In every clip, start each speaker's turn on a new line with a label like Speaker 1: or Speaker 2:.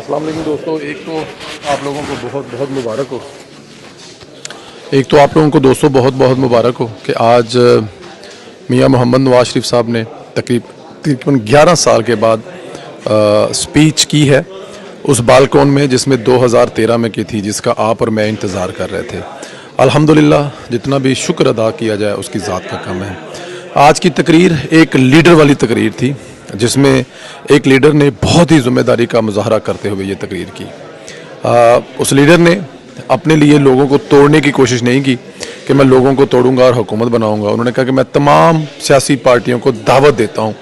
Speaker 1: अस्सलाम वालेकुम दोस्तों, एक तो आप लोगों को बहुत बहुत मुबारक हो। एक तो आप लोगों को दोस्तों बहुत बहुत मुबारक हो कि आज मियां मोहम्मद नवाज शरीफ साहब ने तकरीबन 11 साल के बाद स्पीच की है उस बालकोन में जिसमें 2013 में की थी, जिसका आप और मैं इंतज़ार कर रहे थे। अल्हम्दुलिल्लाह, जितना भी शुक्र अदा किया जाए उसकी ज़ात का कम है। आज की तकरीर एक लीडर वाली तकरीर थी, जिसमें एक लीडर ने बहुत ही ज़िम्मेदारी का मुजाहरा करते हुए ये तकरीर की। उस लीडर ने अपने लिए लोगों को तोड़ने की कोशिश नहीं की कि मैं लोगों को तोड़ूंगा और हुकूमत बनाऊंगा। उन्होंने कहा कि मैं तमाम सियासी पार्टियों को दावत देता हूं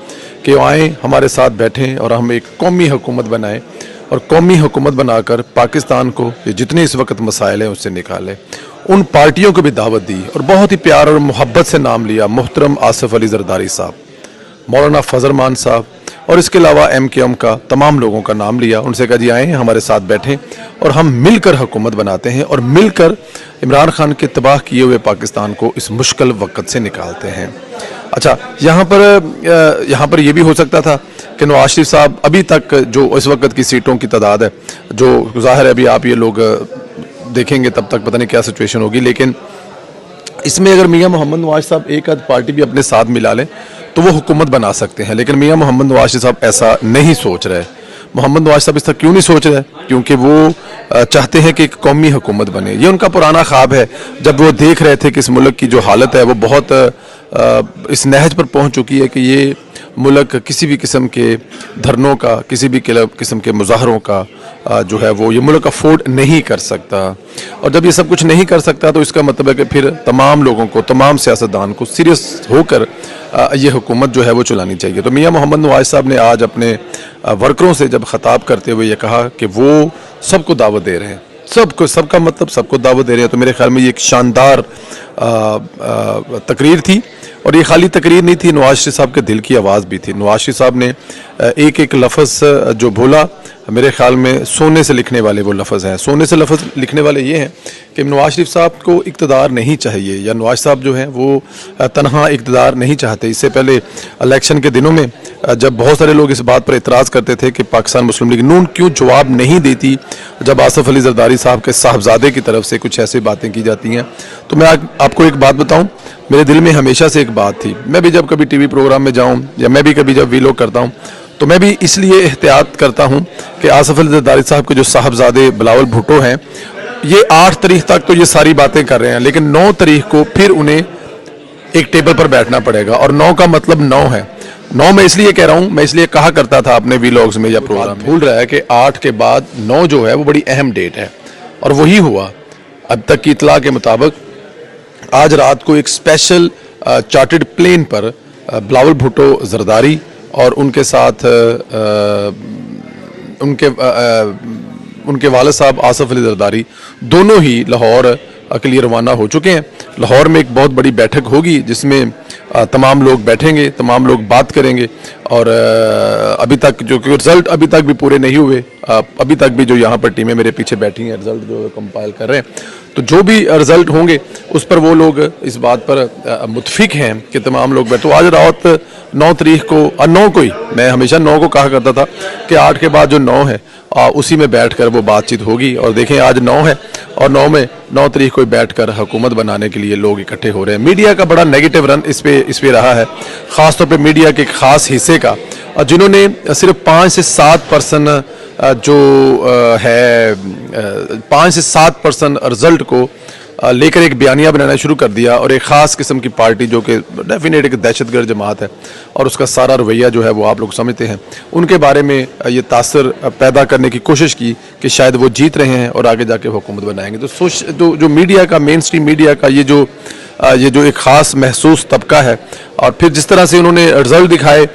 Speaker 1: कि आएँ, हमारे साथ बैठें और हम एक कौमी हुकूमत बनाएं और कौमी हुकूमत बनाकर पाकिस्तान को ये जितने इस वक्त मसाइल हैं उससे निकालें। उन पार्टियों को भी दावत दी और बहुत ही प्यार और मोहब्बत से नाम लिया। मुहतरम आसिफ अली जरदारी साहब, मौलाना फजल रहमान साहब और इसके अलावा MKM का तमाम लोगों का नाम लिया। उनसे कहा जी आएँ, हमारे साथ बैठें और हम मिलकर हुकूमत बनाते हैं और मिलकर इमरान खान के तबाह किए हुए पाकिस्तान को इस मुश्किल वक्त से निकालते हैं। अच्छा, यहाँ पर यह भी हो सकता था कि नवाज शरीफ साहब अभी तक जो इस वक्त की सीटों की तादाद है, जो ज़ाहिर है अभी आप ये लोग देखेंगे तब तक पता नहीं क्या सिचुएशन होगी, लेकिन इसमें अगर मियां मोहम्मद नवाज साहब एक आध पार्टी भी अपने साथ मिला लें तो वो हुकूमत बना सकते हैं। लेकिन मियां मोहम्मद नवाज साहब ऐसा नहीं सोच रहे। मोहम्मद नवाज साहब इसका क्यों नहीं सोच रहे? क्योंकि वो चाहते हैं कि एक कौमी हुकूमत बने। ये उनका पुराना ख्वाब है। जब वो देख रहे थे कि इस मुल्क की जो हालत है वो बहुत इस नहज पर पहुंच चुकी है कि ये मुल्क किसी भी किस्म के धरनों का, किसी भी किस्म के मुजाहरों का जो है वो ये मुल्क अफोर्ड नहीं कर सकता। और जब ये सब कुछ नहीं कर सकता तो इसका मतलब है कि फिर तमाम लोगों को, तमाम सियासतदान को सीरियस होकर ये हुकूमत जो है वो चलानी चाहिए। तो मियां मोहम्मद नवाज साहब ने आज अपने वर्करों से जब खिताब करते हुए ये कहा कि वो सबको दावत दे रहे हैं, सबको, सबका मतलब सबको दावत दे रहे हैं। तो मेरे ख्याल में ये एक शानदार तकरीर थी और ये खाली तकरीर नहीं थी, नवाज शरीफ साहब के दिल की आवाज़ भी थी। नवाज शरीफ साहब ने एक एक लफ्ज़ जो बोला, मेरे ख्याल में सोने से लिखने वाले वो लफ्ज़ हैं। सोने से लफ्ज़ लिखने वाले ये हैं कि नवाज शरीफ साहब को इक़्तिदार नहीं चाहिए, या नवाज साहब जो हैं वो तनहा इक़्तिदार नहीं चाहते। इससे पहले इलेक्शन के दिनों में जब बहुत सारे लोग इस बात पर एतराज़ करते थे कि पाकिस्तान मुस्लिम लीग नून क्यों जवाब नहीं देती जब आसिफ अली जरदारी साहब के साहबजादे की तरफ से कुछ ऐसी बातें की जाती हैं, तो मैं आपको एक बात बताऊं, मेरे दिल में हमेशा से एक बात थी। मैं भी जब कभी टीवी प्रोग्राम में जाऊं या मैं भी कभी जब वीलॉग करता हूं तो मैं भी इसलिए एहतियात करता हूं कि आसिफ अली जरदारी साहब के जो साहबजादे बिलावल भुट्टो हैं, ये 8 तारीख तक तो ये सारी बातें कर रहे हैं, लेकिन 9 तारीख को फिर उन्हें एक टेबल पर बैठना पड़ेगा। और 9 का मतलब 9 है। 9 मैं इसलिए कह रहा हूं, मैं इसलिए कहा करता था अपने वीलॉग्स में या प्रोग्राम में, भूल रहा है कि 8 के बाद 9 जो है वो बड़ी अहम डेट है और वही हुआ। अब तक की इतला के मुताबिक आज रात को एक स्पेशल चार्टर्ड प्लेन पर बिलावल भुट्टो जरदारी और उनके साथ उनके वालिद साहब आसिफ अली जरदारी दोनों ही लाहौर के लिए रवाना हो चुके हैं। लाहौर में एक बहुत बड़ी बैठक होगी जिसमें तमाम लोग बैठेंगे, तमाम लोग बात करेंगे और अभी तक जो रिजल्ट अभी तक भी पूरे नहीं हुए, अभी तक भी जो यहाँ पर टीमें मेरे पीछे बैठी हैं रिजल्ट जो कंपाइल कर रहे हैं, तो जो भी रिजल्ट होंगे उस पर वो लोग इस बात पर मुतफिक हैं कि तमाम लोग बैठे। तो आज रात 9 तारीख को 9 को ही, मैं हमेशा 9 को कहा करता था कि 8 के बाद जो 9 है उसी में बैठकर वो बातचीत होगी। और देखें आज 9 है और 9 तारीख को बैठकर हुकूमत बनाने के लिए लोग इकट्ठे हो रहे हैं। मीडिया का बड़ा नेगेटिव रन इस पे रहा है, ख़ासतौर पे मीडिया के एक ख़ास हिस्से का, जिन्होंने सिर्फ 5 से 7% जो है 5 से 7% रिजल्ट को लेकर एक बयानिया बनाना शुरू कर दिया और एक ख़ास किस्म की पार्टी जो कि डेफिनेट एक दहशतगर्द जमात है और उसका सारा रवैया जो है वो आप लोग समझते हैं, उनके बारे में ये तासर पैदा करने की कोशिश की कि शायद वो जीत रहे हैं और आगे जाके हुकूमत बनाएंगे। तो जो मीडिया का, मेन स्ट्रीम मीडिया का ये जो एक ख़ास महसूस तबका है, और फिर जिस तरह से उन्होंने रिजल्ट दिखाए,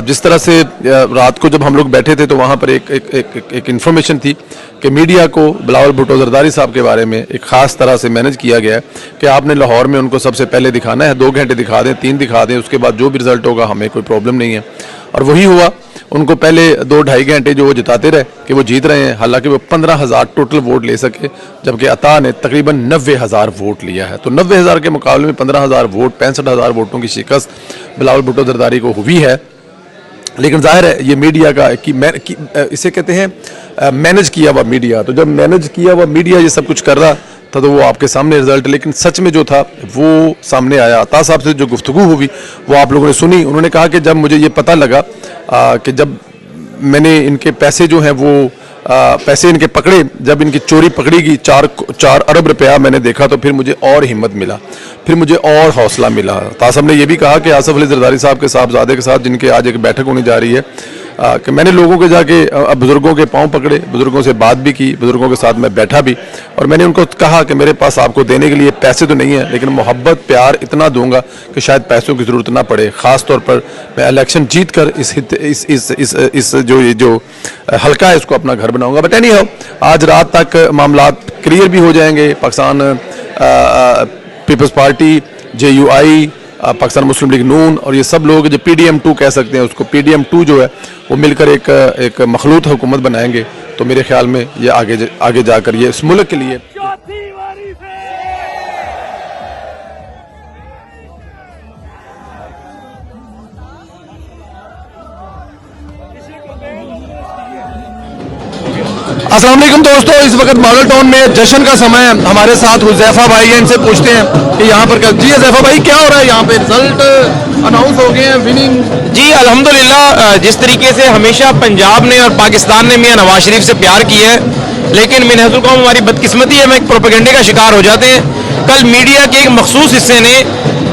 Speaker 1: जिस तरह से रात को जब हम लोग बैठे थे तो वहाँ पर एक इन्फॉर्मेशन थी कि मीडिया को बिलावल भुट्टो जरदारी साहब के बारे में एक ख़ास तरह से मैनेज किया गया है कि आपने लाहौर में उनको सबसे पहले दिखाना है, 2 घंटे दिखा दें, 3 दिखा दें, उसके बाद जो भी रिजल्ट होगा हमें कोई प्रॉब्लम नहीं है। और वही हुआ, उनको पहले 2-2.5 घंटे जो वो जिताते रहे कि वो जीत रहे हैं, हालांकि वो 15,000 टोटल वोट ले सके, जबकि अता ने तकरीबन 90,000 वोट लिया है। तो 90,000 के मुकाबले में 15,000 वोट, 65,000 वोटों की शिकस्त बिलावल भुट्टो जरदारी को हुई है। लेकिन जाहिर है ये मीडिया का इसे कहते हैं मैनेज किया हुआ मीडिया। तो जब मैनेज किया हुआ मीडिया ये सब कुछ कर रहा था तो वो आपके सामने रिजल्ट, लेकिन सच में जो था वो सामने आया। अता साहब से जो गुफ्तगू हुई वो आप लोगों ने सुनी। उन्होंने कहा कि जब मुझे ये पता लगा कि जब मैंने इनके पैसे जो हैं वो पैसे इनके पकड़े, जब इनकी चोरी पकड़ी गई 4 अरब रुपया मैंने देखा तो फिर मुझे और हिम्मत मिला, फिर मुझे और हौसला मिला। ताज साहब ने यह भी कहा कि आसफ अली जरदारी साहब के साहबजादे के साथ जिनके आज एक बैठक होने जा रही है कि मैंने लोगों के जाके बुज़ुर्गों के पांव पकड़े, बुज़ुर्गों से बात भी की, बुज़ुर्गों के साथ मैं बैठा भी और मैंने उनको कहा कि मेरे पास आपको देने के लिए पैसे तो नहीं है, लेकिन मोहब्बत प्यार इतना दूंगा कि शायद पैसों की ज़रूरत ना पड़े। ख़ास तौर पर मैं इलेक्शन जीत कर इस जो हल्का है इसको अपना घर बनाऊंगा। बट एनी हाउ आज रात तक मामला क्लियर भी हो जाएंगे। Pakistan Peoples Party, JUI, Pakistan Muslim League नून और ये सब लोग जो PDM2 कह सकते हैं उसको, PDM2 जो है वो मिलकर एक मखलूत हुकूमत बनाएंगे। तो मेरे ख्याल में ये आगे जाकर ये इस मुल्क के लिए अस्सलाम वालेकुम दोस्तों, इस वक्त मॉडल टाउन में जश्न का समय है। हमारे साथ हुज़ैफा भाई हैं, इनसे पूछते हैं कि यहाँ पर जी हुज़ैफा भाई क्या हो रहा है यहाँ पे? रिजल्ट अनाउंस हो गए हैं, विनिंग।
Speaker 2: जी अल्हम्दुलिल्लाह, जिस तरीके से हमेशा पंजाब ने और पाकिस्तान ने मियां नवाज शरीफ से प्यार किया है, लेकिन मिनहतुल कौम हमारी बदकिस्मती है, हम एक प्रोपेगेंडे का शिकार हो जाते हैं। कल मीडिया के एक मखसूस हिस्से ने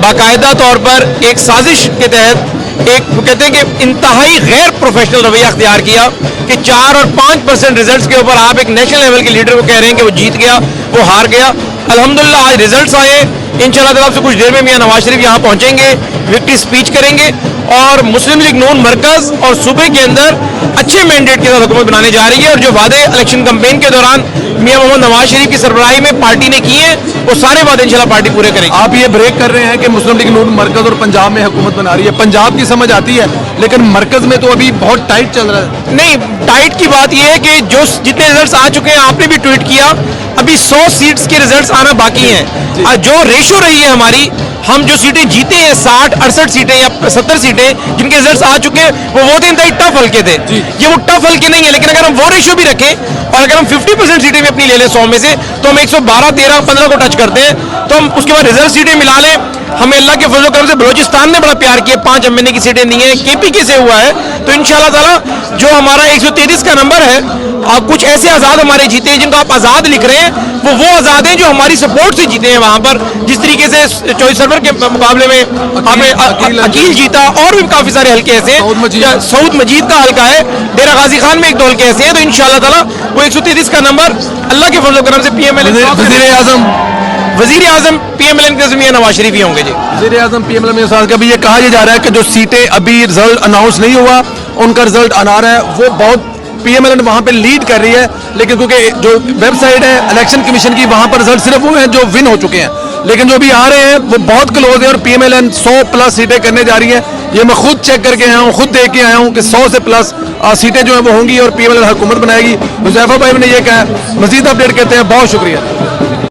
Speaker 2: बाकायदा तौर पर एक साजिश के तहत एक कहते हैं कि इंतहाई गैर प्रोफेशनल रवैया अख्तियार किया कि 4 और 5% रिजल्ट्स के ऊपर आप एक नेशनल लेवल के लीडर को कह रहे हैं कि वो जीत गया, वो हार गया। अल्हम्दुलिल्लाह आज रिजल्ट्स आए, इंशाअल्लाह से कुछ देर में मियां नवाज शरीफ यहाँ पहुंचेंगे, विक्ट्री स्पीच करेंगे और मुस्लिम लीग नून मरकज और सूबे के अंदर अच्छे मैंडेट के साथ हुकूमत बनाने जा रही है। और जो वादे इलेक्शन कैंपेन के दौरान मियां मोहम्मद नवाज शरीफ की सरबराही में पार्टी ने किए हैं वो सारे वादे इंशाल्लाह पार्टी पूरे करेगी।
Speaker 1: आप ये ब्रेक कर रहे हैं कि मुस्लिम लीग नून मरकज और पंजाब में हुकूमत बना रही है, पंजाब की समझ आती है लेकिन मरकज में तो अभी बहुत टाइट चल रहा है।
Speaker 2: नहीं, टाइट की बात यह है कि जो जितने रिजल्ट्स आ चुके हैं, आपने भी ट्वीट किया, अभी 100 सीट्स के रिजल्ट्स आना बाकी हैं। जो रेशो रही है हमारी, हम जो सीटें जीते हैं 60-68 सीटें या 70 सीटें जिनके रिजल्ट्स आ चुके हैं, वो थे इंतहाई टफ हल्के थे। ये वो टफ हल्के नहीं है, लेकिन अगर हम वो रेशो भी रखें और अगर हम 50% सीटें भी अपनी ले लें 100 में से, तो हम 112, 13, 15 को टच करते हैं। तो हम उसके बाद रिजर्व सीटें मिला लें। हमें अल्लाह के फजल करम से बलोचिस्तान ने बड़ा प्यार किया, 5 MNA की सीटें दी हैं, KPK से हुआ है। तो इंशाअल्लाह ताला जो हमारा 133 का नंबर है, कुछ ऐसे आज़ाद हमारे जीते हैं जिनको आप आज़ाद लिख रहे हैं, वो आज़ाद हैं जो हमारी सपोर्ट से जीते हैं वहाँ पर। जिस तरीके से चॉइस सर्वर के मुकाबले में आपने अकील जीता और भी काफ़ी सारे हल्के ऐसे हैं। सऊद मजीद का हल्का है, डेरा गाजी खान में 1-2 हल्के ऐसे हैं। तो इंशाअल्लाह ताला वो 133 का नंबर अल्लाह के फजल करम से वज़ीर आज़म PMLN के मियां नवाज शरीफ ही होंगे। जी
Speaker 1: वज़ीर आज़म PMLN में का भी ये कहा जा रहा है कि जो सीटें अभी रिजल्ट अनाउंस नहीं हुआ उनका रिजल्ट आना रहा है, वो बहुत PMLN वहाँ पे लीड कर रही है। लेकिन क्योंकि जो वेबसाइट है इलेक्शन कमीशन की, वहाँ पर रिजल्ट सिर्फ वो हैं जो विन हो चुके हैं, लेकिन जो भी आ रहे हैं वो बहुत क्लोज है और PMLN 100+ सीटें करने जा रही है। ये मैं खुद चेक करके आया हूँ, खुद देख के आया हूँ कि 100 से प्लस सीटें जो है वो होंगी और PMLN हुकूमत बनाएगी। हुज़ैफा भाई ने ये कहा, मजीद अपडेट कहते हैं। बहुत शुक्रिया।